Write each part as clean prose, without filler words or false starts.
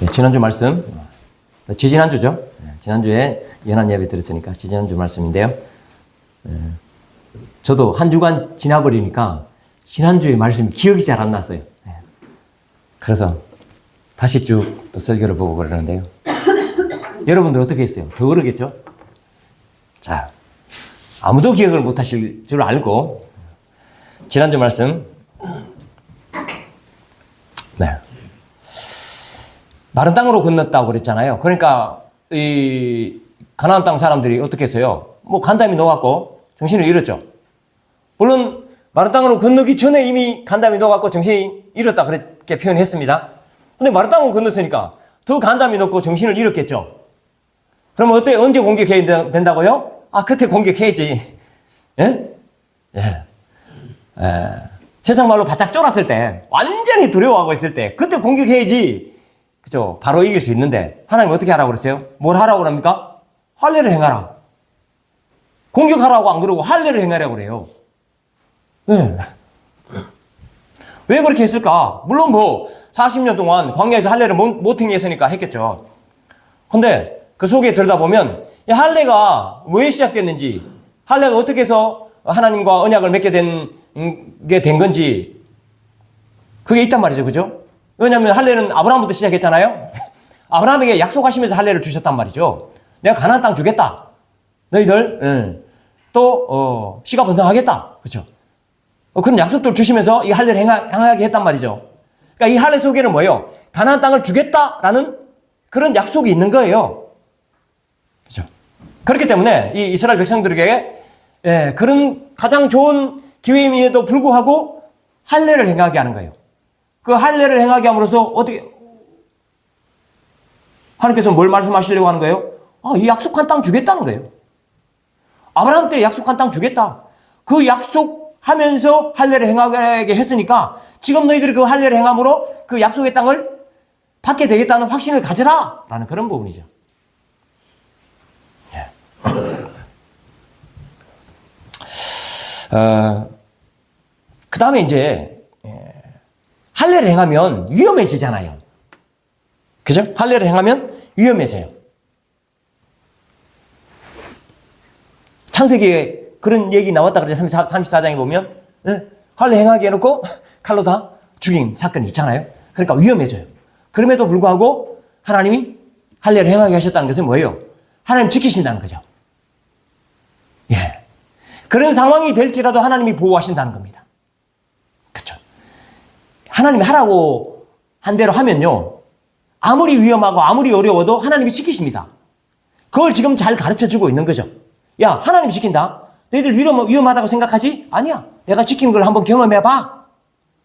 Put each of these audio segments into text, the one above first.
네, 지난주 말씀, 지지난주죠. 지난주에 연한 예배 드렸으니까 지지난주 말씀인데요. 저도 한 주간 지나버리니까 지난주의 말씀이 기억이 잘 안 났어요. 그래서 다시 쭉 또 설교를 보고 그러는데요. 여러분들 어떻게 했어요? 더 그러겠죠? 자, 아무도 기억을 못 하실 줄 알고 지난주 말씀 마른 땅으로 건넜다고 그랬잖아요. 그러니까 이 가나안 땅 사람들이 어떻게 했어요? 뭐 간담이 녹았고 정신을 잃었죠. 물론 마른 땅으로 건너기 전에 이미 간담이 녹았고 정신이 잃었다 그렇게 표현했습니다. 근데 마른 땅으로 건넜으니까 더 간담이 녹고 정신을 잃었겠죠. 그러면 어때? 언제 공격해야 된다고요? 아, 그때 공격해야지. 예? 예. 세상 말로 바짝 쫄았을 때, 완전히 두려워하고 있을 때, 그때 공격해야지. 그죠? 바로 이길 수 있는데, 하나님 어떻게 하라고 그랬어요? 뭘 하라고 그럽니까? 할례를 행하라. 공격하라고 안 그러고 할례를 행하라고 그래요. 네. 왜 그렇게 했을까? 물론 뭐, 40년 동안 광야에서 할례를 못 행했으니까 했겠죠. 근데 그 속에 들여다보면, 이 할례가 왜 시작됐는지, 할례가 어떻게 해서 하나님과 언약을 맺게 된 건지, 그게 있단 말이죠. 그죠? 왜냐하면 할례는 아브라함부터 시작했잖아요. 아브라함에게 약속하시면서 할례를 주셨단 말이죠. 내가 가나안 땅 주겠다. 너희들 또 씨가 번성하겠다. 그렇죠? 그런 약속들 주시면서 이 할례를 행하게 했단 말이죠. 그러니까 이 할례 속에는 뭐예요? 가나안 땅을 주겠다라는 그런 약속이 있는 거예요. 그렇죠? 그렇기 때문에 이 이스라엘 백성들에게 그런 가장 좋은 기회임에도 불구하고 할례를 행하게 하는 거예요. 그 할례를 행하게 함으로써 어떻게 하나님께서 뭘 말씀하시려고 하는 거예요? 이 약속한 땅 주겠다는 거예요. 아브라함 때 약속한 땅 주겠다. 그 약속하면서 할례를 행하게 했으니까 지금 너희들이 그 할례를 행함으로 그 약속의 땅을 받게 되겠다는 확신을 가져라 라는 그런 부분이죠. 그 다음에 이제 할례를 행하면 위험해지잖아요. 그죠? 할례를 행하면 위험해져요. 창세기에 그런 얘기 나왔다 그러죠. 34장에 보면 할례 행하게 해놓고 칼로 다 죽인 사건이 있잖아요. 그러니까 위험해져요. 그럼에도 불구하고 하나님이 할례를 행하게 하셨다는 것은 뭐예요? 하나님 지키신다는 거죠. 예. 그런 상황이 될지라도 하나님이 보호하신다는 겁니다. 그렇죠? 하나님이 하라고 한 대로 하면요. 아무리 위험하고 아무리 어려워도 하나님이 지키십니다. 그걸 지금 잘 가르쳐주고 있는 거죠. 야, 하나님 지킨다. 너희들 위험하다고 생각하지? 아니야. 내가 지키는 걸 한번 경험해봐.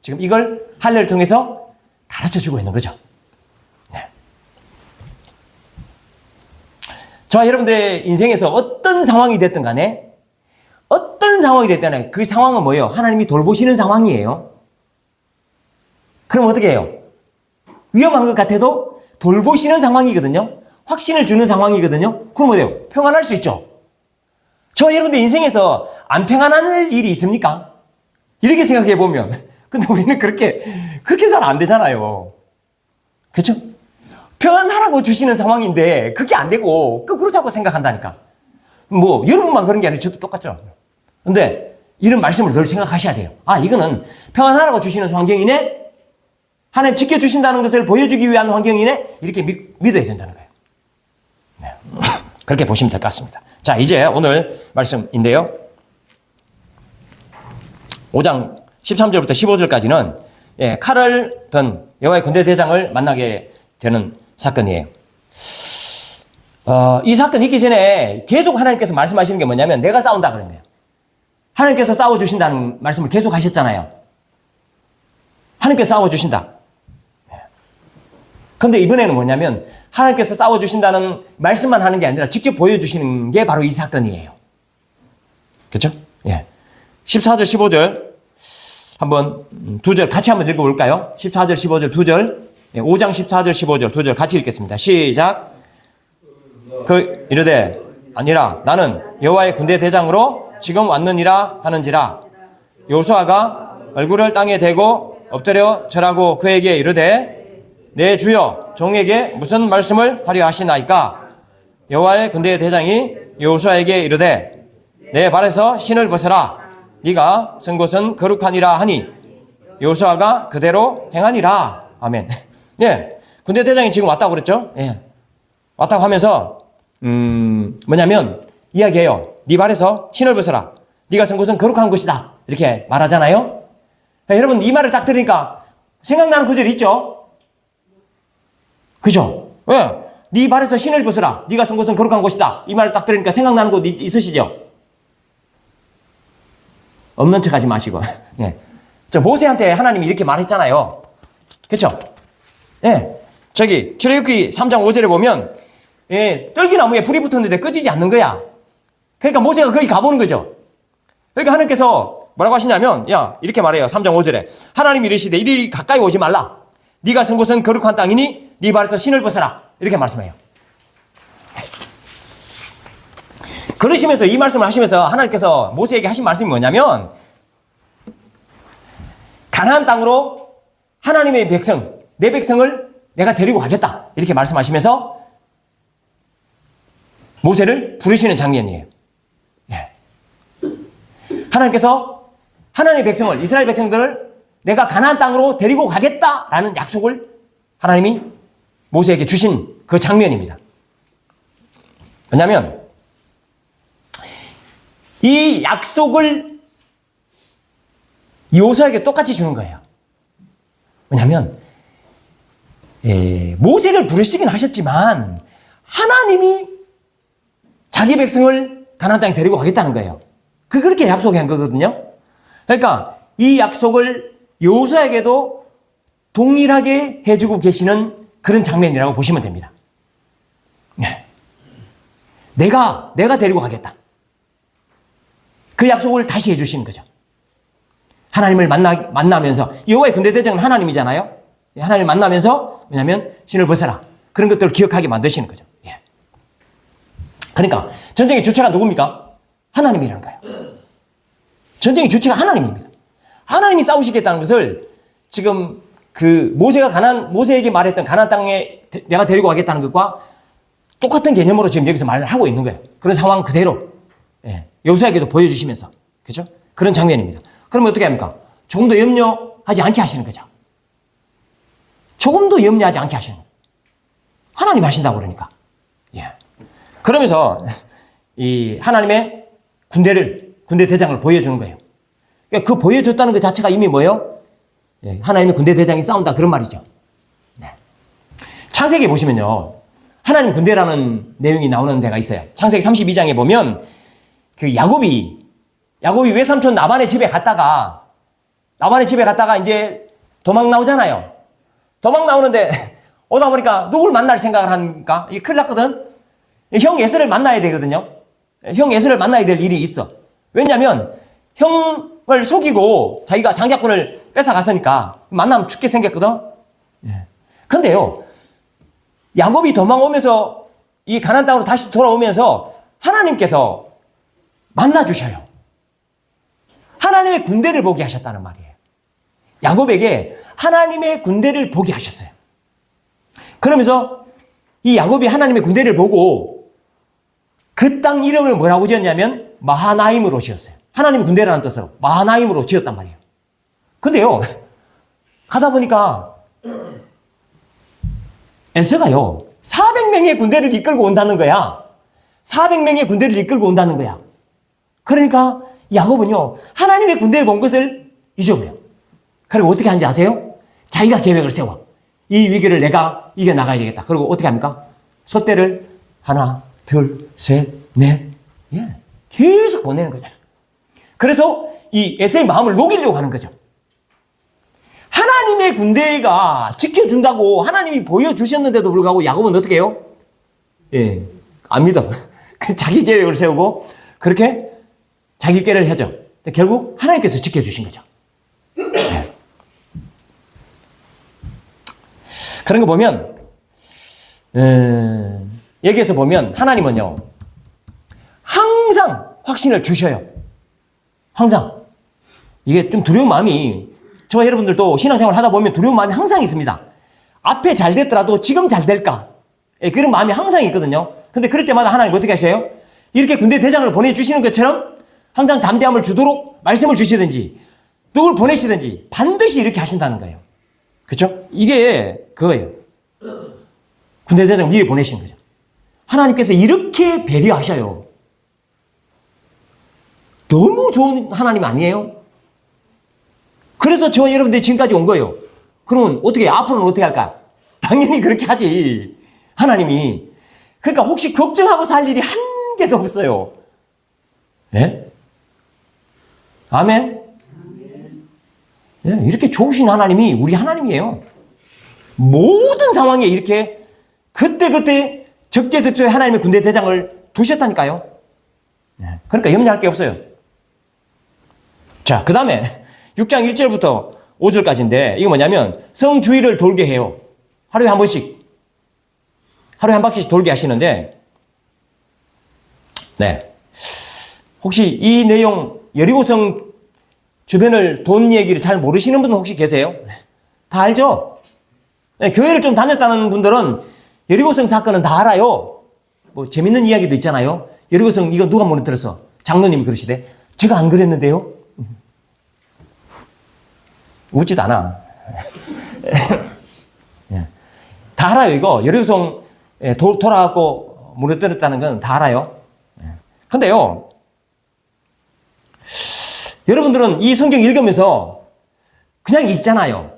지금 이걸 할례를 통해서 가르쳐주고 있는 거죠. 네. 저와 여러분들의 인생에서 어떤 상황이 됐든 간에 어떤 상황이 됐든 간에 그 상황은 뭐예요? 하나님이 돌보시는 상황이에요. 그럼 어떻게 해요? 위험한 것 같아도 돌보시는 상황이거든요. 확신을 주는 상황이거든요. 그럼 어때요? 평안할 수 있죠. 저 여러분들 인생에서 안 평안할 일이 있습니까? 이렇게 생각해 보면. 근데 우리는 그렇게 잘 안 되잖아요. 그렇죠? 평안하라고 주시는 상황인데 그게 안 되고 거꾸로 자꾸 생각한다니까. 뭐 여러분만 그런 게 아니라 저도 똑같죠. 근데 이런 말씀을 늘 생각하셔야 돼요. 이거는 평안하라고 주시는 환경이네. 하나님 지켜주신다는 것을 보여주기 위한 환경이네. 이렇게 믿어야 된다는 거예요. 네. 그렇게 보시면 될 것 같습니다. 자, 이제 오늘 말씀인데요. 5장 13절부터 15절까지는 칼을 든 여호와의 군대 대장을 만나게 되는 사건이에요. 이 사건이 있기 전에 계속 하나님께서 말씀하시는 게 뭐냐면 내가 싸운다 그런 거예요. 하나님께서 싸워주신다는 말씀을 계속 하셨잖아요. 하나님께서 싸워주신다. 그런데 이번에는 뭐냐면 하나님께서 싸워주신다는 말씀만 하는 게 아니라 직접 보여주시는 게 바로 이 사건이에요. 그렇죠? 예. 14절 15절 한번 두 절 같이 한번 읽어볼까요? 14절 15절 두 절 5장 14절 15절 두 절 같이 읽겠습니다. 시작. 이르되 아니라 나는 여호와의 군대 대장으로 지금 왔느니라 하는지라. 여호수아가 얼굴을 땅에 대고 엎드려 절하고 그에게 이르되 내 주여 종에게 무슨 말씀을 하려 하시나이까? 여호와의 군대의 대장이 여호수아에게 이르되 내 발에서 신을 벗어라. 네가 쓴 곳은 거룩하니라 하니 여호수아가 그대로 행하니라. 아멘. 예, 군대 대장이 지금 왔다고 그랬죠? 예, 왔다고 하면서 뭐냐면 이야기해요. 네 발에서 신을 벗어라. 네가 쓴 곳은 거룩한 곳이다. 이렇게 말하잖아요. 예, 여러분 이 말을 딱 들으니까 생각나는 구절이 있죠? 그죠? 예, 네 발에서 신을 벗어라. 네가 쓴 곳은 거룩한 곳이다. 이 말을 딱 들으니까 생각나는 곳 있으시죠? 없는 척 하지 마시고. 예. 저 모세한테 하나님이 이렇게 말했잖아요. 그렇죠? 예. 저기 출애굽기 3장 5절에 보면 예, 떨기나무에 불이 붙었는데 꺼지지 않는 거야. 그러니까 모세가 거기 가보는 거죠. 그러니까 하나님께서 뭐라고 하시냐면 야 이렇게 말해요. 3장 5절에 하나님이 이르시되 이리 가까이 오지 말라. 네가 선 곳은 거룩한 땅이니 네 발에서 신을 벗어라. 이렇게 말씀해요. 그러시면서 이 말씀을 하시면서 하나님께서 모세에게 하신 말씀이 뭐냐면 가나안 땅으로 하나님의 백성, 내 백성을 내가 데리고 가겠다. 이렇게 말씀하시면서 모세를 부르시는 장면이에요. 예. 하나님께서 하나님의 백성을, 이스라엘 백성들을 내가 가나안 땅으로 데리고 가겠다라는 약속을 하나님이 모세에게 주신 그 장면입니다. 왜냐하면 이 약속을 여호수아에게 똑같이 주는 거예요. 왜냐하면 모세를 부르시긴 하셨지만 하나님이 자기 백성을 가나안 땅에 데리고 가겠다는 거예요. 그렇게 약속한 거거든요. 그러니까 이 약속을 여호수아에게도 동일하게 해주고 계시는 그런 장면이라고 보시면 됩니다. 네. 내가 데리고 가겠다. 그 약속을 다시 해주시는 거죠. 하나님을 만나면서 여호와의 군대 대장은 하나님이잖아요. 하나님을 만나면서 왜냐하면 신을 벗어라. 그런 것들을 기억하게 만드시는 거죠. 예. 그러니까 전쟁의 주체가 누굽니까? 하나님이라는 거예요. 전쟁의 주체가 하나님입니다. 하나님이 싸우시겠다는 것을 지금 그 모세에게 말했던 가나안 땅에 내가 데리고 가겠다는 것과 똑같은 개념으로 지금 여기서 말을 하고 있는 거예요. 그런 상황 그대로. 예. 여호수아에게도 보여주시면서. 그죠? 그런 장면입니다. 그러면 어떻게 합니까? 조금 더 염려하지 않게 하시는 거죠. 조금 더 염려하지 않게 하시는 거예요. 하나님 하신다고 그러니까. 예. 그러면서 이 하나님의 군대 대장을 보여주는 거예요. 그러니까 그 보여줬다는 것 자체가 이미 뭐예요? 예. 하나님의 군대 대장이 싸운다 그런 말이죠. 네. 창세기에 보시면요. 하나님 군대라는 내용이 나오는 데가 있어요. 창세기 32장에 보면 그 야곱이 외삼촌 라반의 집에 갔다가 이제 도망 나오잖아요. 도망 나오는데 오다 보니까 누굴 만날 생각을 하니까 이게 큰일 났거든. 형 에서를 만나야 되거든요. 형 에서를 만나야 될 일이 있어. 왜냐하면 형을 속이고 자기가 장자권을 뺏어갔으니까 만나면 죽게 생겼거든. 예. 근데요. 야곱이 도망오면서 이 가나안 땅으로 다시 돌아오면서 하나님께서 만나주셔요. 하나님의 군대를 보게 하셨다는 말이에요. 야곱에게 하나님의 군대를 보게 하셨어요. 그러면서 이 야곱이 하나님의 군대를 보고 그 땅 이름을 뭐라고 지었냐면 마하나임으로 지었어요. 하나님의 군대라는 뜻으로 마하나임으로 지었단 말이에요. 근데요. 가다 보니까 에서가요. 400명의 군대를 이끌고 온다는 거야. 400명의 군대를 이끌고 온다는 거야. 그러니까 야곱은요. 하나님의 군대에 본 것을 잊어버려. 그리고 어떻게 하는지 아세요? 자기가 계획을 세워. 이 위기를 내가 이겨나가야 되겠다. 그리고 어떻게 합니까? 솥대를 하나, 둘, 셋, 넷. 예. 계속 보내는 거죠. 그래서 이 에서의 마음을 녹이려고 하는 거죠. 하나님의 군대가 지켜준다고 하나님이 보여주셨는데도 불구하고 야곱은 어떻게 해요? 예, 안 믿어. 자기 계획을 세우고 그렇게 자기 꾀를 하죠. 결국 하나님께서 지켜주신 거죠. 네. 그런 거 보면 여기에서 보면 하나님은요. 항상 확신을 주셔요. 항상. 이게 좀 두려운 마음이 저와 여러분들도 신앙생활을 하다 보면 두려운 마음이 항상 있습니다. 앞에 잘 됐더라도 지금 잘 될까? 예, 그런 마음이 항상 있거든요. 근데 그럴 때마다 하나님 어떻게 하세요? 이렇게 군대 대장을 보내주시는 것처럼 항상 담대함을 주도록 말씀을 주시든지 누굴 보내시든지 반드시 이렇게 하신다는 거예요. 그렇죠? 이게 그거예요. 군대 대장을 미리 보내신 거죠. 하나님께서 이렇게 배려하셔요. 너무 좋은 하나님 아니에요? 그래서 저와 여러분들이 지금까지 온 거예요. 그러면 어떻게, 앞으로는 어떻게 할까? 당연히 그렇게 하지. 하나님이. 그러니까 혹시 걱정하고 살 일이 한 개도 없어요. 예? 아멘? 예, 이렇게 좋으신 하나님이 우리 하나님이에요. 모든 상황에 이렇게 그때그때 적재적소에 하나님의 군대 대장을 두셨다니까요. 예, 그러니까 염려할 게 없어요. 자, 그 다음에 6장 1절부터 5절까지인데 이거 뭐냐면 성주의를 돌게 해요. 하루에 한 번씩. 하루에 한 바퀴씩 돌게 하시는데 네. 혹시 이 내용 여리고성 주변을 돈 얘기를 잘 모르시는 분은 혹시 계세요? 다 알죠? 네, 교회를 좀 다녔다는 분들은 여리고성 사건은 다 알아요. 뭐 재밌는 이야기도 있잖아요. 여리고성 이거 누가 못 들었어? 장로님이 그러시대. 제가 안 그랬는데요? 웃지도 않아. 다 알아요, 이거. 여리고성 돌아가고 무너뜨렸다는 건 다 알아요. 근데요, 여러분들은 이 성경 읽으면서 그냥 읽잖아요.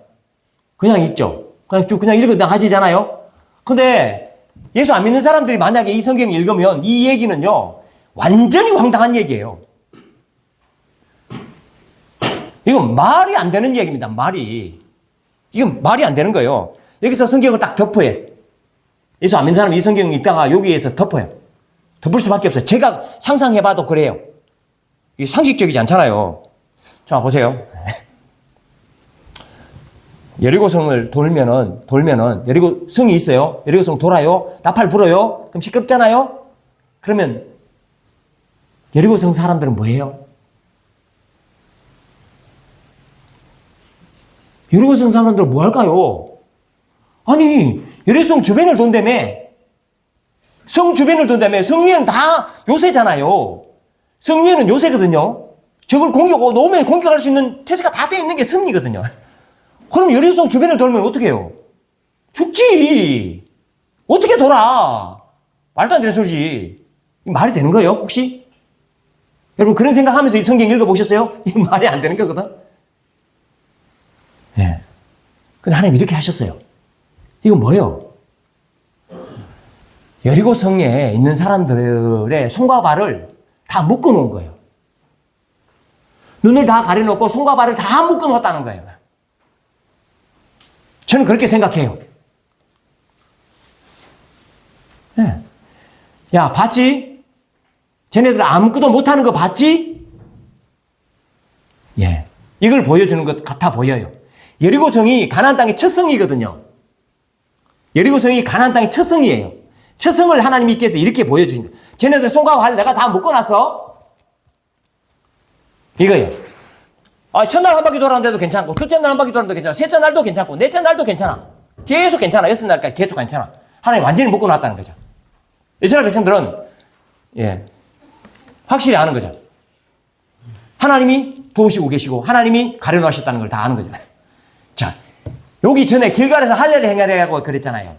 그냥 읽죠. 그냥 읽으다 하시잖아요. 근데 예수 안 믿는 사람들이 만약에 이 성경 읽으면 이 얘기는요, 완전히 황당한 얘기예요. 이건 말이 안 되는 얘기입니다. 이건 말이 안 되는 거예요. 여기서 성경을 딱 덮어요. 예수 안 믿는 사람이 이 성경 읽다가 여기에서 덮어요. 덮을 수밖에 없어요. 제가 상상해봐도 그래요. 이게 상식적이지 않잖아요. 자, 보세요. 여리고성을 돌면은 여리고성이 있어요. 여리고성 돌아요. 나팔 불어요. 그럼 시끄럽잖아요. 그러면 여리고성 사람들은 뭐예요? 여리고성 사람들은 뭐 할까요? 아니, 여리고성 주변을 돈다며. 성 주변을 돈다며. 성 위에는 다 요새잖아요. 성 위에는 요새거든요. 저걸 놓으면 공격할 수 있는 태세가 다 돼 있는 게 성이거든요. 그럼 여리고성 주변을 돌면 어떻게 해요? 죽지. 어떻게 돌아? 말도 안 되는 소리지. 말이 되는 거예요, 혹시? 여러분, 그런 생각하면서 이 성경 읽어보셨어요? 이 말이 안 되는 거거든? 예. 근데 하나님 이렇게 하셨어요. 이건 뭐예요? 여리고성에 있는 사람들의 손과 발을 다 묶어 놓은 거예요. 눈을 다 가려놓고 손과 발을 다 묶어 놓았다는 거예요. 저는 그렇게 생각해요. 예. 야, 봤지? 쟤네들 아무것도 못하는 거 봤지? 예. 이걸 보여주는 것 같아 보여요. 여리고성이 가나안 땅의 첫 성이거든요. 여리고성이 가나안 땅의 첫 성이에요. 첫 성을 하나님께서 이렇게 보여주신 거예요. 쟤네들 손과 발 내가 다 묶어놨어. 이거예요. 아, 첫날 한 바퀴 돌았는데도 괜찮고, 둘째 날 한 바퀴 돌았는데도 괜찮아, 셋째 날도 괜찮고, 넷째 날도 괜찮아. 계속 괜찮아. 여섯 날까지 계속 괜찮아. 하나님 완전히 묶어놨다는 거죠. 이스라엘 백성들은, 예, 확실히 아는 거죠. 하나님이 도우시고 계시고, 하나님이 가려놓으셨다는 걸 다 아는 거죠. 자, 여기 전에 길갈에서 할례를 행하라고 그랬잖아요.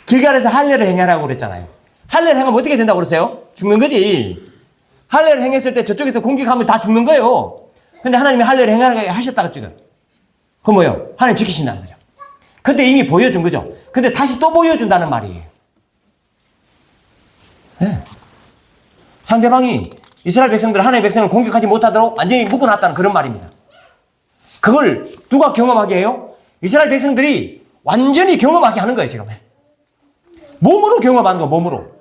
길갈에서 할례를 행하라고 그랬잖아요. 할례를 행하면 어떻게 된다고 그랬어요? 죽는 거지. 할례를 행했을 때 저쪽에서 공격하면 다 죽는 거예요. 근데 하나님이 할례를 행하게 하셨다고 지금. 그건 뭐예요? 하나님 지키신다는 거죠. 그때 이미 보여준 거죠. 근데 다시 또 보여준다는 말이에요. 네. 상대방이 이스라엘 백성들, 하나님의 백성을 공격하지 못하도록 완전히 묶어놨다는 그런 말입니다. 그걸 누가 경험하게 해요? 이스라엘 백성들이 완전히 경험하게 하는 거예요, 지금. 몸으로 경험하는 거, 몸으로.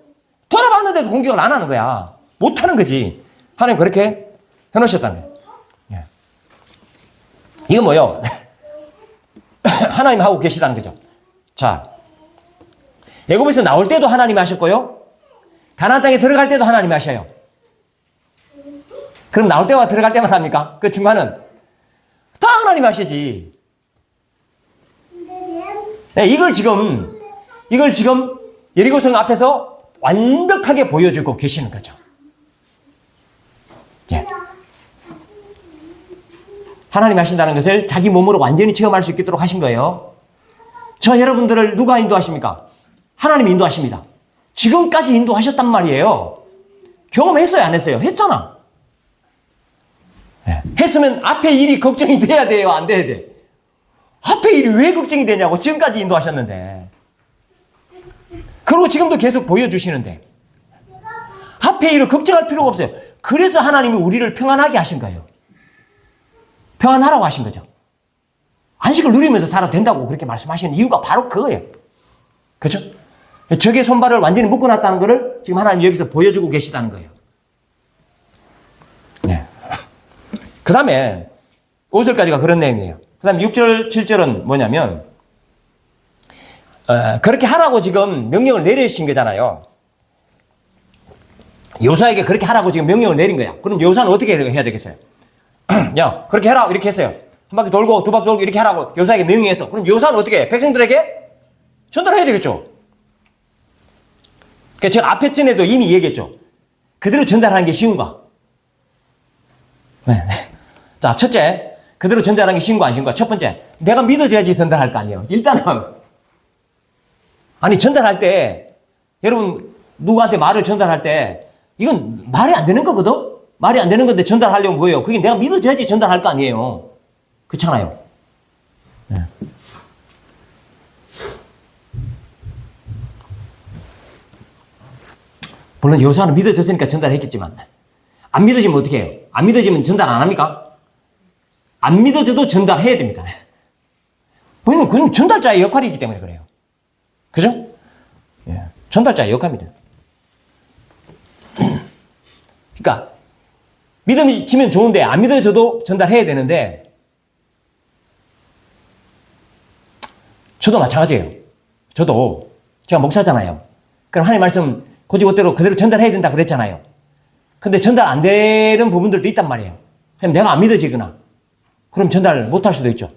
돌아봤는데도 공격을 안 하는 거야. 못하는 거지. 하나님 그렇게 해놓으셨다는 거예요. 예. 이건 뭐예요? 하나님 하고 계시다는 거죠. 자, 애굽에서 나올 때도 하나님이 하셨고요. 가나안 땅에 들어갈 때도 하나님이 하셔요. 그럼 나올 때와 들어갈 때만 합니까? 그 중간은 다 하나님이 하시지. 네, 이걸 지금 예리고성 앞에서 완벽하게 보여주고 계시는 거죠. 예. 하나님이 하신다는 것을 자기 몸으로 완전히 체험할 수 있도록 하신 거예요. 저 여러분들을 누가 인도하십니까? 하나님이 인도하십니다. 지금까지 인도하셨단 말이에요. 경험했어요, 안 했어요? 했잖아. 네. 했으면 앞에 일이 걱정이 돼야 돼요, 안 돼야 돼? 앞에 일이 왜 걱정이 되냐고. 지금까지 인도하셨는데. 그리고 지금도 계속 보여주시는데. 앞에 일을 걱정할 필요가 없어요. 그래서 하나님이 우리를 평안하게 하신 거예요. 평안하라고 하신 거죠. 안식을 누리면서 살아도 된다고 그렇게 말씀하시는 이유가 바로 그거예요. 그렇죠? 적의 손발을 완전히 묶어놨다는 것을 지금 하나님 여기서 보여주고 계시다는 거예요. 네. 그 다음에 5절까지가 그런 내용이에요. 그 다음에 6절, 7절은 뭐냐면 그렇게 하라고 지금 명령을 내리신 거잖아요. 요사에게 그렇게 하라고 지금 명령을 내린 거야. 그럼 요사는 어떻게 해야 되겠어요? 야, 그렇게 해라. 이렇게 했어요. 한 바퀴 돌고 두 바퀴 돌고 이렇게 하라고 요사에게 명령했어. 그럼 요사는 어떻게 해? 백성들에게 전달해야 되겠죠. 그러니까 제가 앞에 전에도 이미 얘기했죠. 그대로 전달하는 게 쉬운가? 네. 자, 첫째, 그대로 전달하는 게 쉬운가 안 쉬운가? 첫 번째, 내가 믿어줘야지 전달할 거 아니에요. 일단은 아니 전달할 때 여러분 누구한테 말을 전달할 때 이건 말이 안 되는 거거든? 말이 안 되는 건데 전달하려면 뭐예요? 그게 내가 믿어줘야지 전달할 거 아니에요. 그렇잖아요. 네. 물론 요사는 믿어졌으니까 전달했겠지만 안 믿어지면 어떻게 해요? 안 믿어지면 전달 안 합니까? 안 믿어져도 전달해야 됩니다. 왜냐면 그건 전달자의 역할이기 때문에 그래요. 그죠? 예. 전달자의 역할입니다. 그러니까 믿어지면 좋은데 안 믿어져도 전달해야 되는데 저도 마찬가지예요. 저도 제가 목사잖아요. 그럼 하나님 말씀 고지고대로 그대로 전달해야 된다 그랬잖아요. 근데 전달 안 되는 부분들도 있단 말이에요. 그럼 내가 안 믿어지거나 그럼 전달 못 할 수도 있죠.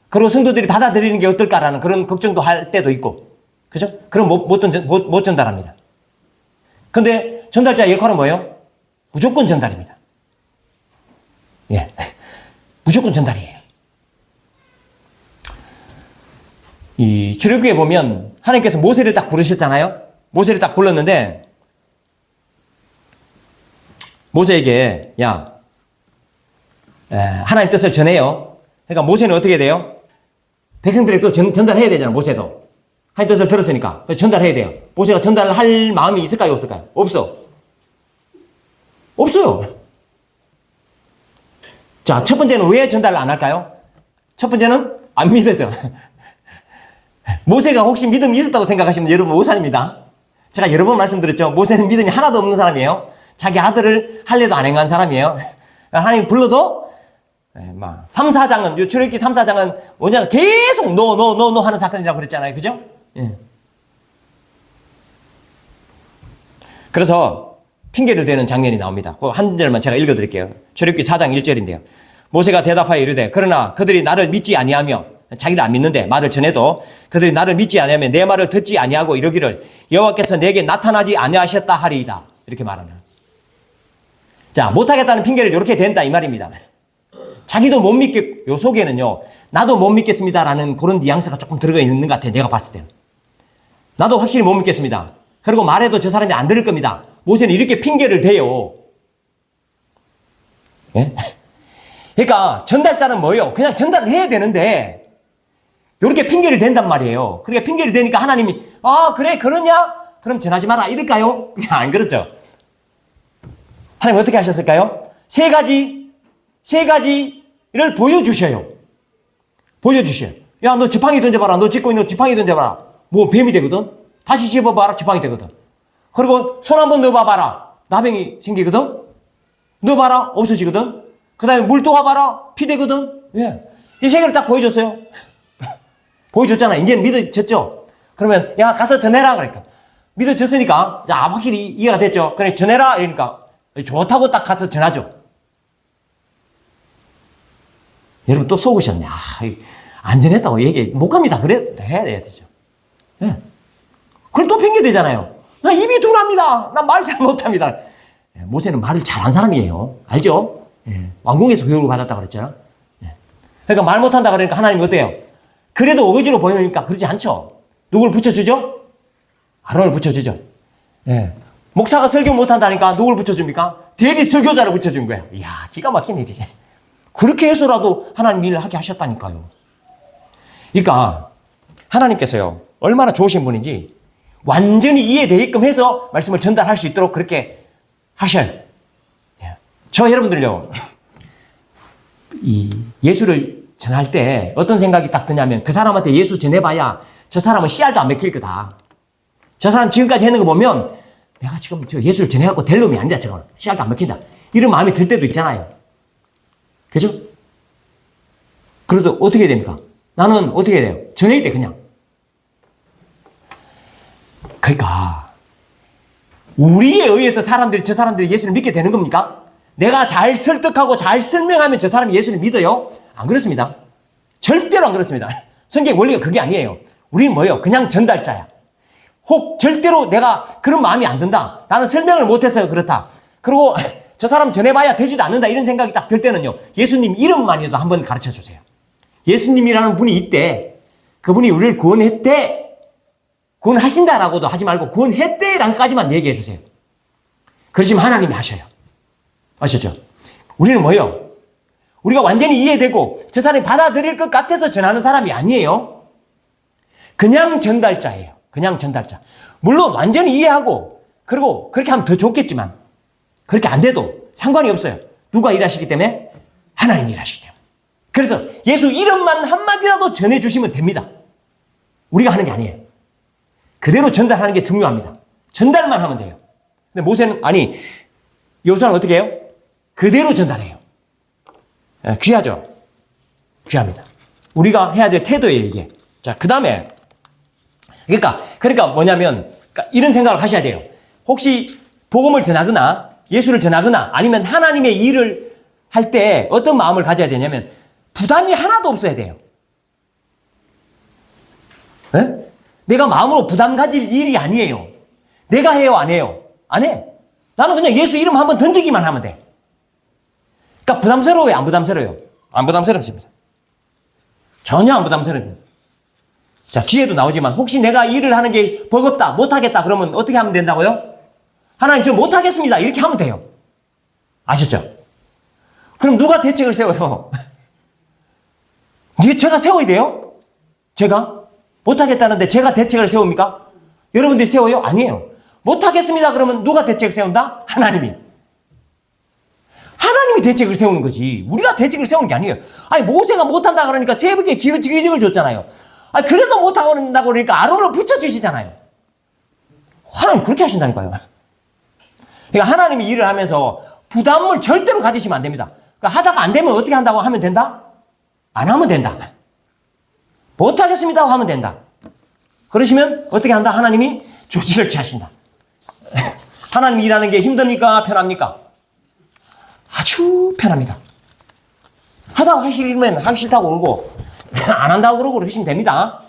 그리고 성도들이 받아들이는 게 어떨까라는 그런 걱정도 할 때도 있고. 그죠? 그럼 못 전달합니다. 근데 전달자의 역할은 뭐예요? 무조건 전달입니다. 예. 무조건 전달이에요. 이 출애굽기에 보면 하나님께서 모세를 딱 부르셨잖아요. 모세를 딱 불렀는데 모세에게 야 하나님 뜻을 전해요. 그러니까 모세는 어떻게 돼요? 백성들에게 또 전달해야 되잖아요. 모세도 하나님 뜻을 들었으니까 전달해야 돼요. 모세가 전달할 마음이 있을까요? 없을까요? 없어요. 자, 첫 번째는 왜 전달을 안 할까요? 첫 번째는 안 믿어져. 모세가 혹시 믿음이 있었다고 생각하시면 여러분 오산입니다. 제가 여러 번 말씀드렸죠. 모세는 믿음이 하나도 없는 사람이에요. 자기 아들을 할례도 안 행한 사람이에요. 하나님 불러도 3, 4장은 출애굽기 3, 4장은 뭐냐 계속 노 하는 사건이라고 그랬잖아요. 그죠? 예. 그래서 핑계를 대는 장면이 나옵니다. 그 한 절만 제가 읽어드릴게요. 출애굽기 4장 1절인데요. 모세가 대답하여 이르되 그러나 그들이 나를 믿지 아니하며 자기를 안 믿는데 말을 전해도 그들이 나를 믿지 아니하며 내 말을 듣지 아니하고 이러기를 여호와께서 내게 나타나지 아니하셨다 하리이다. 이렇게 말한다. 자, 못하겠다는 핑계를 이렇게 댄다 이 말입니다. 자기도 못 믿겠, 요 속에는요, 나도 못 믿겠습니다라는 그런 뉘앙스가 조금 들어가 있는 것 같아요. 내가 봤을 때는. 나도 확실히 못 믿겠습니다. 그리고 말해도 저 사람이 안 들을 겁니다. 모세는 이렇게 핑계를 대요. 예? 그러니까 전달자는 뭐예요? 그냥 전달을 해야 되는데 이렇게 핑계를 댄단 말이에요. 그러니까 핑계를 대니까 하나님이 그래 그러냐? 그럼 전하지 마라 이럴까요? 안 그렇죠. 하나님 어떻게 하셨을까요? 세 가지를 보여주셔요. 야, 너 지팡이 던져봐라. 너 짚고 있는 지팡이 던져봐라. 뭐 뱀이 되거든. 다시 씹어봐라. 지팡이 되거든. 그리고 손 한번 넣어봐라. 나병이 생기거든. 넣어봐라. 없어지거든. 그 다음에 물 떠와봐라. 피 되거든. 예. 이 세 개를 딱 보여줬어요. 보여줬잖아. 이제는 믿어졌죠. 그러면 야 가서 전해라. 그러니까 믿어졌으니까 자 확실히 이해가 됐죠. 그래 전해라. 이러니까 좋다고 딱 가서 전하죠. 여러분 또 속으셨네. 안전했다고 얘기 못 갑니다. 그래 해야 되죠. 예. 그럼 또 핑계 대잖아요. 나 입이 둔합니다. 나 말 잘 못합니다. 예. 모세는 말을 잘한 사람이에요. 알죠? 예. 왕궁에서 교육을 받았다 그랬죠. 예. 그러니까 말 못한다 그러니까 하나님이 어때요? 그래도 어거지로 보이니까 그러지 않죠. 누굴 붙여주죠? 아론을 붙여주죠. 예. 목사가 설교 못한다니까 누굴 붙여줍니까? 대리 설교자를 붙여준 거야. 이야, 기가 막힌 일이지. 그렇게 해서라도 하나님 일을 하게 하셨다니까요. 그러니까 하나님께서요, 얼마나 좋으신 분인지 완전히 이해되게끔 해서 말씀을 전달할 수 있도록 그렇게 하셔요. 예. 저 여러분들요, 이 예수를 전할 때 어떤 생각이 딱 드냐면 그 사람한테 예수 전해봐야 저 사람은 씨알도 안 먹힐 거다. 저 사람 지금까지 했는 거 보면 내가 지금 저 예수를 전해갖고 될 놈이 아니다. 저거는 씨알도 안 먹힌다. 이런 마음이 들 때도 있잖아요. 그죠? 그래도 어떻게 됩니까? 나는 어떻게 돼요? 전해야 돼 그냥. 그러니까 우리에 의해서 저 사람들이 예수를 믿게 되는 겁니까? 내가 잘 설득하고 잘 설명하면 저 사람이 예수를 믿어요? 안 그렇습니다. 절대로 안 그렇습니다. 성경 원리가 그게 아니에요. 우리는 뭐예요? 그냥 전달자야. 혹 절대로 내가 그런 마음이 안 든다. 나는 설명을 못해서 그렇다. 그리고 저 사람 전해봐야 되지도 않는다. 이런 생각이 딱 들 때는요. 예수님 이름만이라도 한번 가르쳐 주세요. 예수님이라는 분이 있대. 그분이 우리를 구원했대. 구원하신다라고도 하지 말고 구원했대라고까지만 얘기해 주세요. 그러시면 하나님이 하셔요. 아셨죠? 우리는 뭐예요? 우리가 완전히 이해되고 저 사람이 받아들일 것 같아서 전하는 사람이 아니에요. 그냥 전달자예요. 그냥 전달자. 물론 완전히 이해하고 그리고 그렇게 하면 더 좋겠지만 그렇게 안 돼도 상관이 없어요. 누가 일하시기 때문에? 하나님이 일하시기 때문에. 그래서 예수 이름만 한마디라도 전해주시면 됩니다. 우리가 하는 게 아니에요. 그대로 전달하는 게 중요합니다. 전달만 하면 돼요. 근데 모세는 여호수아는 어떻게 해요? 그대로 전달해요. 귀하죠? 귀합니다. 우리가 해야 될 태도예요, 이게. 자, 그 다음에 그러니까 뭐냐면 이런 생각을 하셔야 돼요. 혹시 복음을 전하거나 예수를 전하거나 아니면 하나님의 일을 할 때 어떤 마음을 가져야 되냐면 부담이 하나도 없어야 돼요. 네? 내가 마음으로 부담 가질 일이 아니에요. 내가 해요, 안 해요? 안 해. 나는 그냥 예수 이름 한번 던지기만 하면 돼. 그러니까 부담스러워요, 안 부담스러워요? 안 부담스럽습니다. 전혀 안 부담스럽습니다. 자, 뒤에도 나오지만 혹시 내가 일을 하는 게 버겁다, 못하겠다 그러면 어떻게 하면 된다고요? 하나님 저 못하겠습니다. 이렇게 하면 돼요. 아셨죠? 그럼 누가 대책을 세워요? 제가 세워야 돼요? 제가? 못하겠다는데 제가 대책을 세웁니까? 여러분들이 세워요? 아니에요. 못하겠습니다. 그러면 누가 대책을 세운다? 하나님이. 하나님이 대책을 세우는 거지. 우리가 대책을 세우는 게 아니에요. 모세가 못한다 그러니까 새벽에 기적을 줬잖아요. 그래도 못한다고 그러니까 아론을 붙여주시잖아요. 하나님 그렇게 하신다니까요. 그러니까 하나님이 일을 하면서 부담을 절대로 가지시면 안 됩니다. 그러니까 하다가 안 되면 어떻게 한다고 하면 된다? 안 하면 된다. 못하겠습니다 하면 된다. 그러시면 어떻게 한다? 하나님이 조치를 취하신다. 하나님이 일하는 게 힘듭니까? 편합니까? 아주 편합니다. 하다가 하기 싫으면 하기 싫다고 그러고 안 한다고 그러고 그러시면 됩니다.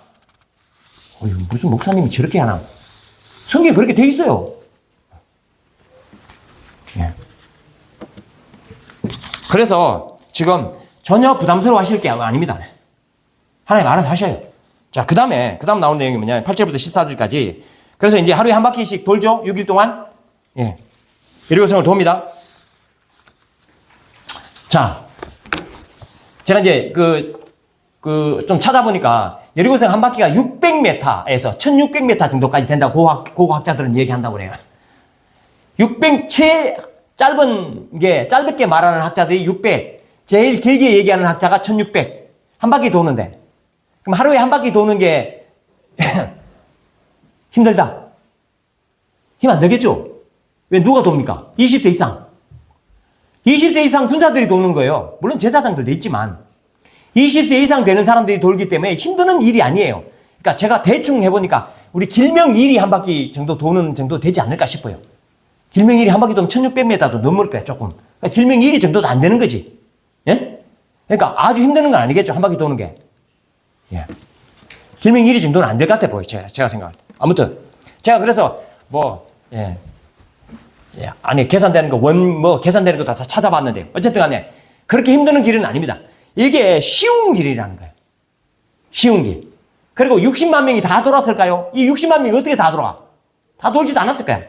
무슨 목사님이 저렇게 하나? 성경에 그렇게 돼 있어요. 예. 그래서 지금 전혀 부담스러워 하실 게 아닙니다. 하나님 알아서 하셔요. 자, 그 다음 나오는 내용이 뭐냐면 8절부터 14절까지. 그래서 이제 하루에 한 바퀴씩 돌죠. 6일 동안. 예. 여리고성을 돕니다. 자, 제가 이제 좀 찾아보니까 여리고성 한 바퀴가 600m에서 1600m 정도까지 된다고 고고학자들은 얘기한다고 그래요. 짧게 말하는 학자들이 600, 제일 길게 얘기하는 학자가 1600. 한 바퀴 도는데. 그럼 하루에 한 바퀴 도는 게 힘들다. 힘 안 들겠죠? 왜 누가 돕니까? 20세 이상. 20세 이상 군사들이 도는 거예요. 물론 제사장들도 있지만 20세 이상 되는 사람들이 돌기 때문에 힘드는 일이 아니에요. 그러니까 제가 대충 해보니까 우리 길명 1이 한 바퀴 정도 도는 정도 되지 않을까 싶어요. 길명 1이 한 바퀴 도면 1600m도 넘을 거야, 조금. 그러니까 길명 1이 정도도 안 되는 거지. 예? 그러니까 아주 힘드는 건 아니겠죠, 한 바퀴 도는 게. 예. 길명일이 정도는 안 될 것 같아 보여요. 제가 생각할 때. 아무튼 제가 그래서 아니 계산되는 거 계산되는 거 다 찾아봤는데요. 어쨌든 간에 그렇게 힘드는 길은 아닙니다. 이게 쉬운 길이라는 거예요. 쉬운 길. 그리고 60만 명이 다 돌았을까요? 이 60만 명이 어떻게 다 돌아? 다 돌지도 않았을 거야.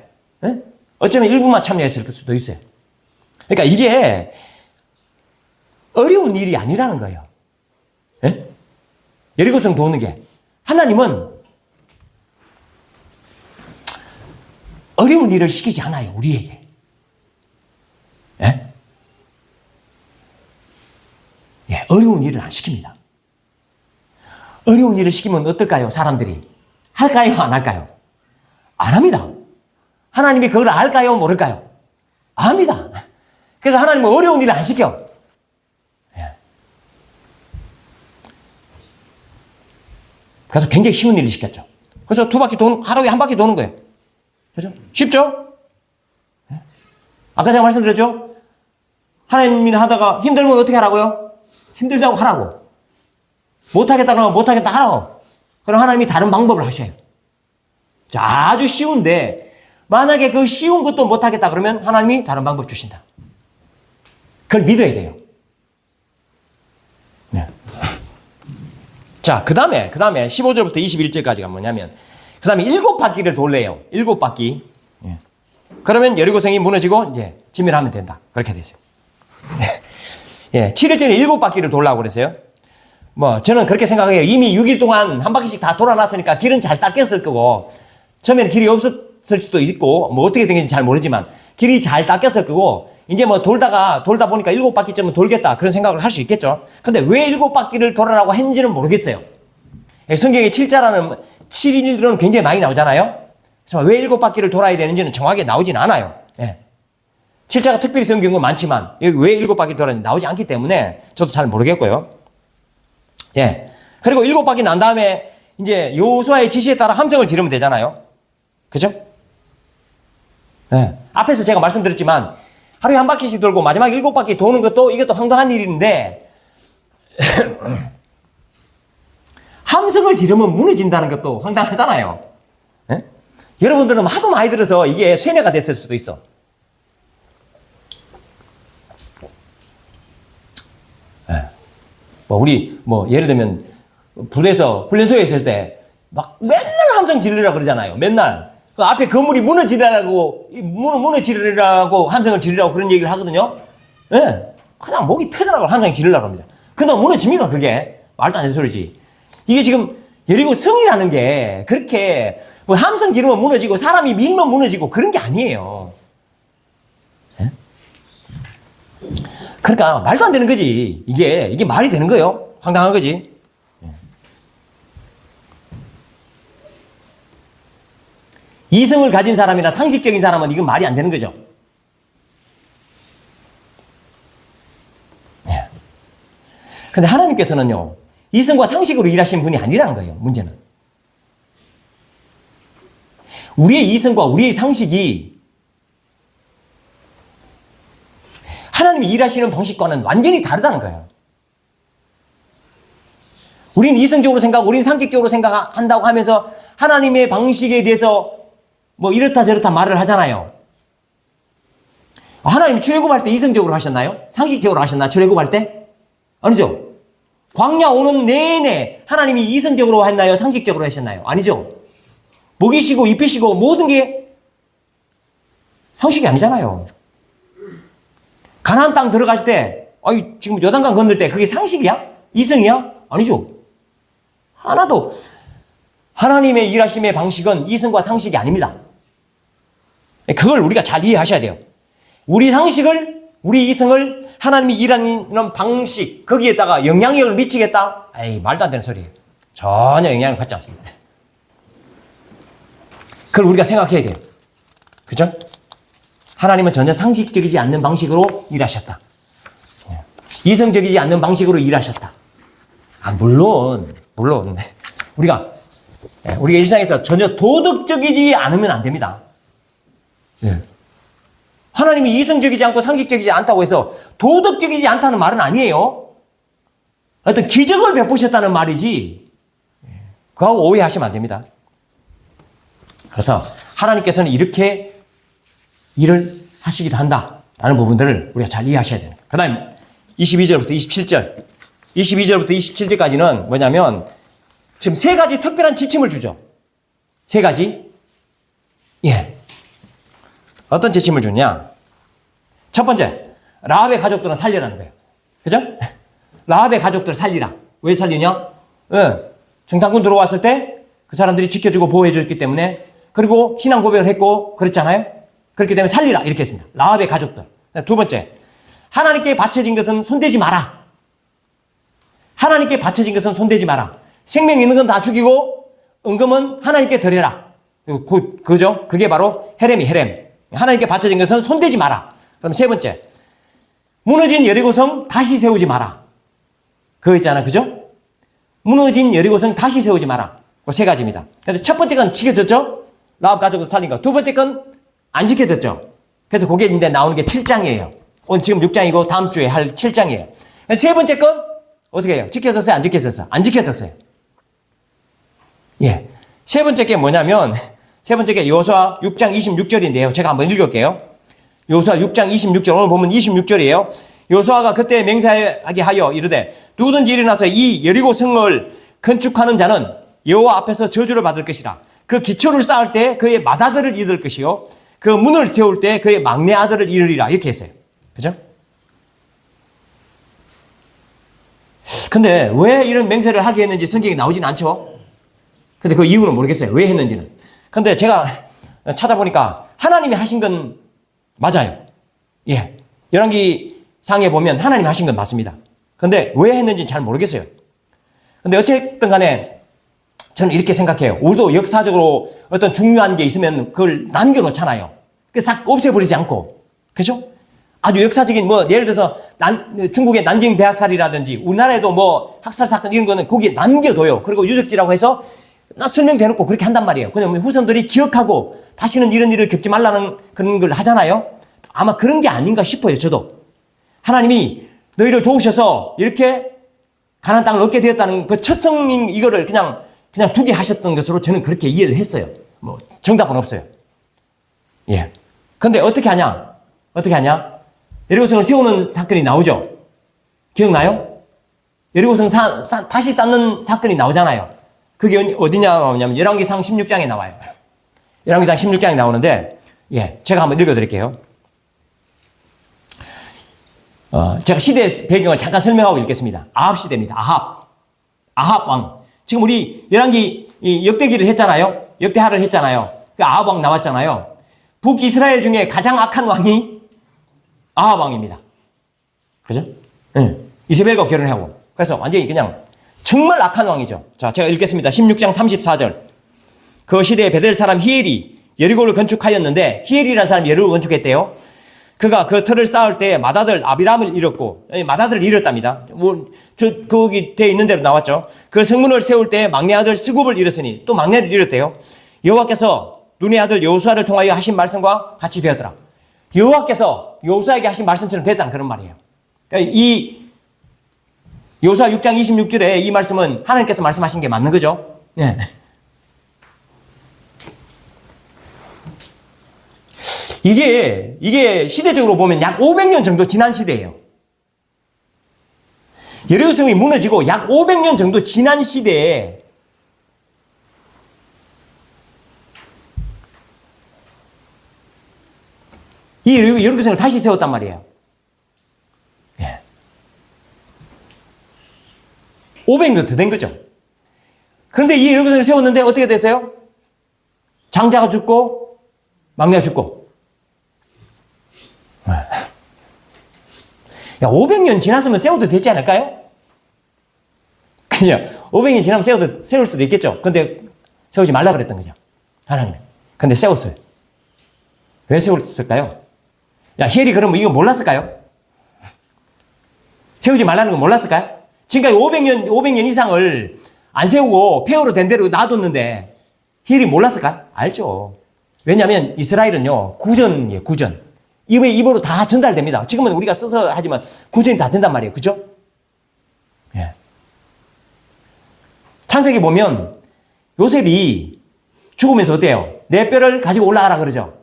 예? 어쩌면 일부만 참여했을 수도 있어요. 그러니까 이게 어려운 일이 아니라는 거예요. 예? 여리고성 도는 게. 하나님은 어려운 일을 시키지 않아요, 우리에게. 예? 예, 어려운 일을 안 시킵니다. 어려운 일을 시키면 어떨까요, 사람들이? 할까요, 안 할까요? 안 합니다. 하나님이 그걸 알까요, 모를까요? 압니다. 그래서 하나님은 어려운 일을 안 시켜. 예. 그래서 굉장히 쉬운 일을 시켰죠. 그래서 하루에 한 바퀴 도는 거예요. 그죠? 쉽죠? 예. 아까 제가 말씀드렸죠? 하나님이 하다가 힘들면 어떻게 하라고요? 힘들다고 하라고. 못하겠다 그러면 못하겠다 하라고. 그럼 하나님이 다른 방법을 하셔요. 자, 아주 쉬운데 만약에 그 쉬운 것도 못하겠다 그러면 하나님이 다른 방법 주신다. 그걸 믿어야 돼요. 네. 자, 그 다음에 15절부터 21절까지가 뭐냐면 그 다음에 7바퀴를 돌래요. 7바퀴. 예. 그러면 여리고성이 무너지고 이제 진멸하면 된다. 그렇게 되어있어요. 예, 7일째는 7바퀴를 돌라고 그랬어요. 저는 그렇게 생각해요. 이미 6일 동안 한 바퀴씩 다 돌아놨으니까 길은 잘 닦였을 거고, 처음에는 길이 없었을 수도 있고, 어떻게 된 건지 잘 모르지만, 길이 잘 닦였을 거고, 이제 돌다 보니까 7바퀴쯤은 돌겠다. 그런 생각을 할 수 있겠죠. 근데 왜 7바퀴를 돌아라고 했는지는 모르겠어요. 성경에 7일은 굉장히 많이 나오잖아요. 그래서 왜 7바퀴를 돌아야 되는지는 정확하게 나오진 않아요. 예. 7자가 특별히 성경은 많지만, 왜 7바퀴 돌아야 나오지 않기 때문에 저도 잘 모르겠고요. 예. 그리고 7바퀴 난 다음에 이제 여호수아의 지시에 따라 함성을 지르면 되잖아요. 그죠? 예. 앞에서 제가 말씀드렸지만 하루에 한 바퀴씩 돌고 마지막 7바퀴 도는 이것도 황당한 일인데 함성을 지르면 무너진다는 것도 황당하잖아요. 예? 여러분들은 하도 많이 들어서 이게 쇠뇌가 됐을 수도 있어. 우리 예를 들면 부대에서 훈련소에 있을 때 막 맨날 함성 지르라 그러잖아요. 맨날 그 앞에 건물이 무너지라고 함성을 지르라고 그런 얘기를 하거든요. 예, 그냥 목이 터져나고 함성 지르라고 합니다. 근데 무너집니까 그게? 말도 안 되는 소리지. 이게 지금 여리고 성이라는 게 그렇게 함성 지르면 무너지고 사람이 밀면 무너지고 그런 게 아니에요. 예? 그러니까 말도 안 되는 거지. 이게 말이 되는 거예요. 황당한 거지. 이성을 가진 사람이나 상식적인 사람은 이건 말이 안 되는 거죠. 근데 하나님께서는요, 이성과 상식으로 일하시는 분이 아니라는 거예요, 문제는. 우리의 이성과 우리의 상식이 하나님이 일하시는 방식과는 완전히 다르다는 거예요. 우리는 이성적으로 생각하고 우리는 상식적으로 생각한다고 하면서 하나님의 방식에 대해서 이렇다 저렇다 말을 하잖아요. 하나님이 출애굽할 때 이성적으로 하셨나요? 상식적으로 하셨나요? 출애굽할 때? 아니죠. 광야 오는 내내 하나님이 이성적으로 했나요? 상식적으로 하셨나요? 아니죠. 먹이시고 입히시고 모든 게 상식이 아니잖아요. 가나안 땅 들어갈 때, 지금 요단강 건널 때 그게 상식이야? 이성이야? 아니죠. 하나도 하나님의 일하심의 방식은 이성과 상식이 아닙니다. 그걸 우리가 잘 이해하셔야 돼요. 우리 상식을, 우리 이성을 하나님이 일하는 방식, 거기에다가 영향력을 미치겠다? 말도 안 되는 소리예요. 전혀 영향을 받지 않습니다. 그걸 우리가 생각해야 돼요. 그죠? 하나님은 전혀 상식적이지 않는 방식으로 일하셨다. 이성적이지 않는 방식으로 일하셨다. 물론 우리가 일상에서 전혀 도덕적이지 않으면 안 됩니다. 하나님이 이성적이지 않고 상식적이지 않다고 해서 도덕적이지 않다는 말은 아니에요. 어떤 기적을 베푸셨다는 말이지 그거하고 오해하시면 안 됩니다. 그래서 하나님께서는 이렇게 일을 하시기도 한다라는 부분들을 우리가 잘 이해하셔야 돼요. 그 다음 22절부터 27절. 22절부터 27절까지는 뭐냐면 지금 세 가지 특별한 지침을 주죠. 세 가지. 예. 어떤 지침을 주냐? 첫 번째, 라합의 가족들은 살리라는 거예요. 그죠? 라합의 가족들 살리라. 왜 살리냐? 예. 정탐꾼 들어왔을 때 그 사람들이 지켜주고 보호해줬기 때문에, 그리고 신앙 고백을 했고 그랬잖아요. 그렇기 때문에 살리라 이렇게 했습니다. 라합의 가족들. 두 번째, 하나님께 바쳐진 것은 손대지 마라. 하나님께 바쳐진 것은 손대지 마라. 생명 있는 건 다 죽이고 은금은 하나님께 드려라. 그죠? 그게 바로 헤렘이 헤렘. 하나님께 바쳐진 것은 손대지 마라. 그럼 세 번째, 무너진 여리고성 다시 세우지 마라. 그거 있잖아, 그죠? 무너진 여리고성 다시 세우지 마라. 그 세 가지입니다. 그래서 첫 번째 건 지켜졌죠? 라합 가족을 살린 거. 두 번째 건 안 지켜졌죠? 그래서 그게 이제 나오는 게 7장이에요. 오늘 지금 6장이고 다음 주에 할 7장이에요. 세 번째 건 어떻게 해요? 지켜졌어요? 안 지켜졌어요? 안 지켜졌어요. 예. 세 번째 게 뭐냐면, 세 번째 게 여호수아 6장 26절인데요. 제가 한번 읽을게요. 여호수아 6장 26절, 오늘 보면 26절이에요. 여호수아가 그때 맹세하게 하여 이르되 누구든지 일어나서 이 여리고 성을 건축하는 자는 여호와 앞에서 저주를 받을 것이라. 그 기초를 쌓을 때 그의 맏아들을 잃을 것이요 그 문을 세울 때 그의 막내 아들을 잃으리라. 이렇게 했어요. 그죠? 근데 왜 이런 맹세를 하게 했는지 성경에 나오진 않죠. 근데 그 이유는 모르겠어요. 왜 했는지는. 근데 제가 찾아보니까 하나님이 하신 건 맞아요. 예. 열왕기 상에 보면 하나님이 하신 건 맞습니다. 근데 왜 했는지 잘 모르겠어요. 근데 어쨌든 간에 저는 이렇게 생각해요. 우리도 역사적으로 어떤 중요한 게 있으면 그걸 남겨놓잖아요. 그래서 싹 없애버리지 않고. 그죠? 아주 역사적인 예를 들어서 중국의 난징 대학살이라든지 우리나라에도 학살 사건 이런 거는 거기에 남겨둬요. 그리고 유적지라고 해서 설명대놓고 그렇게 한단 말이에요. 그냥 후손들이 기억하고 다시는 이런 일을 겪지 말라는 그런 걸 하잖아요. 아마 그런 게 아닌가 싶어요. 저도. 하나님이 너희를 도우셔서 이렇게 가나안 땅을 얻게 되었다는 그 첫 성인 이거를 그냥 두게 하셨던 것으로 저는 그렇게 이해를 했어요. 정답은 없어요. 예. 근데 어떻게 하냐? 여리고성을 세우는 사건이 나오죠. 기억나요? 여리고성 다시 쌓는 사건이 나오잖아요. 그게 어디냐면 열왕기상 16장에 나와요. 열왕기상 16장에 나오는데, 예, 제가 한번 읽어드릴게요. 제가 시대 배경을 잠깐 설명하고 읽겠습니다. 아합 시대입니다. 아합 왕. 지금 우리 열왕기 역대기를 했잖아요. 역대하를 했잖아요. 그 아합 왕 나왔잖아요. 북이스라엘 중에 가장 악한 왕이 아합 왕입니다. 그죠? 네. 이세벨과 결혼하고. 그래서 완전히 그냥 정말 악한 왕이죠. 자, 제가 읽겠습니다. 16장 34절. 그 시대에 베델 사람 히엘이 여리고를 건축하였는데, 히엘이라는 사람이 여리고를 건축했대요. 그가 그 터를 쌓을 때 맏아들 아비람을 잃었고, 맏아들을 잃었답니다. 거기 되어 있는 대로 나왔죠. 그 성문을 세울 때 막내 아들 스굽을 잃었으니 또 막내를 잃었대요. 여호와께서 눈의 아들 여호수아를 통하여 하신 말씀과 같이 되었더라. 여호와께서 여호수아에게 하신 말씀처럼 됐다는 그런 말이에요. 그러니까 이 여호수아 6장 26절에 이 말씀은 하나님께서 말씀하신 게 맞는 거죠. 예. 이게 시대적으로 보면 약 500년 정도 지난 시대예요. 여리고성이 무너지고 약 500년 정도 지난 시대에 이 여리고성을 다시 세웠단 말이에요. 예. 500년 더 된 거죠. 그런데 이 여리고성을 세웠는데 어떻게 됐어요? 장자가 죽고 막내가 죽고. 야, 500년 지났으면 세워도 되지 않을까요? 그죠? 500년 지나면 세울 수도 있겠죠. 근데 세우지 말라 그랬던 거죠. 하나님은. 근데 세웠어요. 왜 세웠을까요? 야, 히엘이 그러면 이거 몰랐을까요? 세우지 말라는 거 몰랐을까요? 지금까지 500년 이상을 안 세우고 폐허로 된 대로 놔뒀는데 히엘이 몰랐을까요? 알죠. 왜냐하면 이스라엘은요, 구전이에요, 구전. 입으로 다 전달됩니다. 지금은 우리가 써서 하지만 구전이 다 된단 말이에요. 그죠? 예. 창세기 보면 요셉이 죽으면서 어때요? 내 뼈를 가지고 올라가라 그러죠.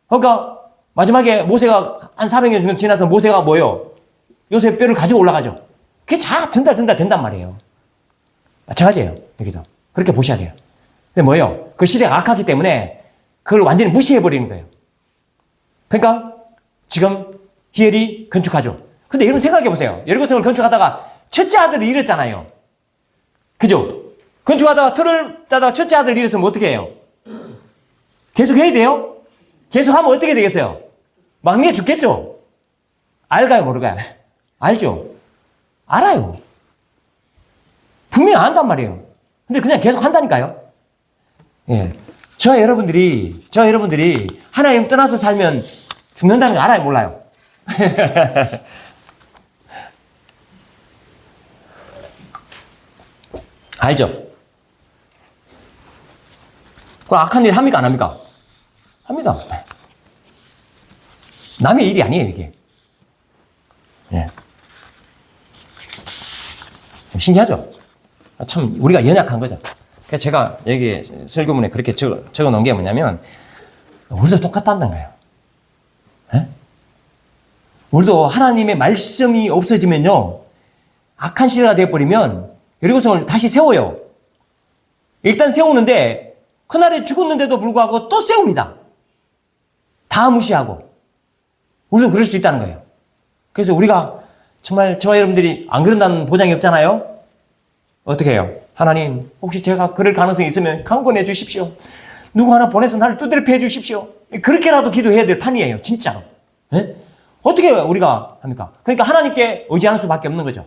그러니까 마지막에 모세가 한 400년 정도 지나서 모세가 뭐예요? 요셉 뼈를 가지고 올라가죠. 그게 다 전달 된단 말이에요. 마찬가지예요. 여기도. 그렇게 보셔야 돼요. 근데 뭐예요? 그 시대가 악하기 때문에 그걸 완전히 무시해버리는 거예요. 그러니까 지금 히엘이 건축하죠. 근데 여러분 생각해 보세요. 여리고성을 건축하다가 첫째 아들을 잃었잖아요. 그죠? 건축하다가 틀을 짜다가 첫째 아들을 잃었으면 어떻게 해요? 계속 해야 돼요? 계속 하면 어떻게 되겠어요? 막내 죽겠죠? 알까요? 모르까요? 알죠? 알아요. 분명히 안단 말이에요. 근데 그냥 계속 한다니까요. 예. 저와 여러분들이 하나님 떠나서 살면 죽는다는 거 알아요? 몰라요? 알죠? 그럼 악한 일 합니까? 안 합니까? 합니다. 남의 일이 아니에요, 이게. 예. 신기하죠? 참, 우리가 연약한 거죠. 그래서 제가 여기 설교문에 그렇게 적어 놓은 게 뭐냐면, 우리도 똑같다는 거예요. 예? 우리도 하나님의 말씀이 없어지면요, 악한 시대가 되어버리면, 여리고성을 다시 세워요. 일단 세우는데, 그날에 죽었는데도 불구하고 또 세웁니다. 다 무시하고. 우리도 그럴 수 있다는 거예요. 그래서 우리가 정말 저와 여러분들이 안 그런다는 보장이 없잖아요? 어떻게 해요? 하나님, 혹시 제가 그럴 가능성이 있으면 강권해 주십시오. 누구 하나 보내서 나를 두드려 패 주십시오. 그렇게라도 기도해야 될 판이에요. 진짜로. 네? 어떻게 우리가 합니까? 그러니까 하나님께 의지하는 수밖에 없는 거죠.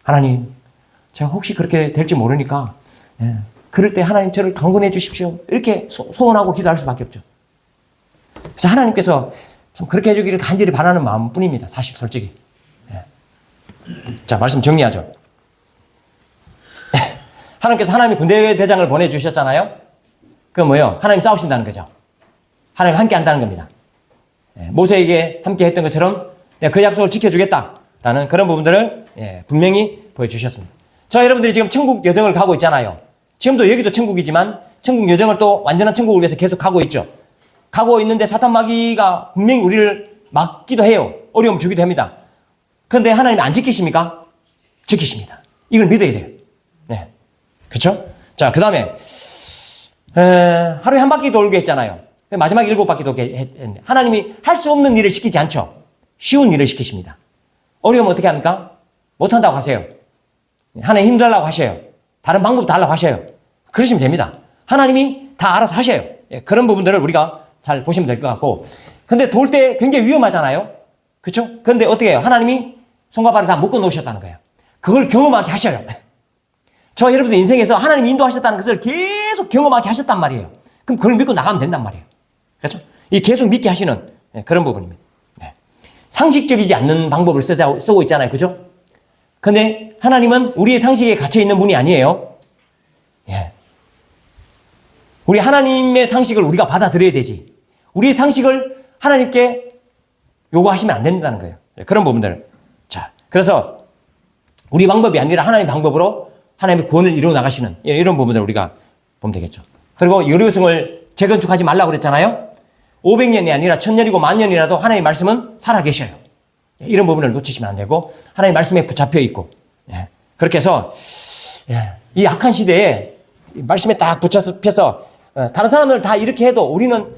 하나님, 제가 혹시 그렇게 될지 모르니까 그럴 때 하나님 저를 강권해 주십시오. 이렇게 소원하고 기도할 수밖에 없죠. 그래서 하나님께서 참 그렇게 해주기를 간절히 바라는 마음뿐입니다. 사실 솔직히. 자, 말씀 정리하죠. 하나님께서 하나님이 군대 대장을 보내주셨잖아요. 그건 뭐예요? 하나님 싸우신다는 거죠. 하나님 함께 한다는 겁니다. 모세에게 함께 했던 것처럼 내가 그 약속을 지켜주겠다라는 그런 부분들을 분명히 보여주셨습니다. 저 여러분들이 지금 천국 여정을 가고 있잖아요. 지금도 여기도 천국이지만 천국 여정을 또 완전한 천국을 위해서 계속 가고 있죠. 가고 있는데 사탄 마귀가 분명히 우리를 막기도 해요. 어려움 주기도 합니다. 그런데 하나님이 안 지키십니까? 지키십니다. 이걸 믿어야 돼요. 네. 그렇죠? 자, 그 다음에 하루에 한 바퀴 돌게 했잖아요. 마지막 7바퀴 돌게 했는데 하나님이 할 수 없는 일을 시키지 않죠. 쉬운 일을 시키십니다. 어려우면 어떻게 합니까? 못한다고 하세요. 하나님 힘들라고 하셔요. 다른 방법 달라고 하셔요. 그러시면 됩니다. 하나님이 다 알아서 하셔요. 그런 부분들을 우리가 잘 보시면 될 것 같고, 근데 돌 때 굉장히 위험하잖아요. 그렇죠? 그런데 어떻게 해요? 하나님이 손과 발을 다 묶어 놓으셨다는 거예요. 그걸 경험하게 하셔요. 저 여러분들 인생에서 하나님이 인도하셨다는 것을 계속 경험하게 하셨단 말이에요. 그럼 그걸 믿고 나가면 된단 말이에요. 그렇죠? 이 계속 믿게 하시는 그런 부분입니다. 네. 상식적이지 않는 방법을 쓰고 있잖아요. 그죠? 근데 하나님은 우리의 상식에 갇혀 있는 분이 아니에요. 예. 우리 하나님의 상식을 우리가 받아들여야 되지. 우리의 상식을 하나님께 요구하시면 안 된다는 거예요. 그런 부분들. 자, 그래서 우리 방법이 아니라 하나님의 방법으로 하나님의 구원을 이루어 나가시는 이런 부분들을 우리가 보면 되겠죠. 그리고 여리고성을 재건축하지 말라고 그랬잖아요. 500년이 아니라 1000년이고 10,000년이라도 하나님의 말씀은 살아계셔요. 이런 부분을 놓치시면 안 되고 하나님의 말씀에 붙잡혀 있고, 그렇게 해서 이 악한 시대에 말씀에 딱 붙잡혀서 다른 사람들 다 이렇게 해도 우리는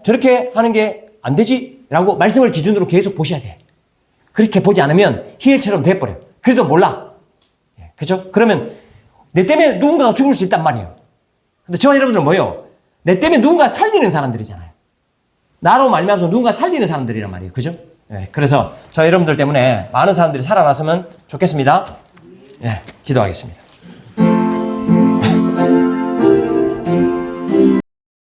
저렇게 하는 게 안 되지? 라고 말씀을 기준으로 계속 보셔야 돼. 그렇게 보지 않으면 히엘처럼 돼버려요. 그래도 몰라. 그죠? 그러면 내 때문에 누군가가 죽을 수 있단 말이에요. 근데 저와 여러분들은 뭐예요? 내 때문에 누군가 살리는 사람들이잖아요. 나로 말미암아서 누군가 살리는 사람들이란 말이에요. 그죠? 그래서 저 여러분들 때문에 많은 사람들이 살아났으면 좋겠습니다. 기도하겠습니다.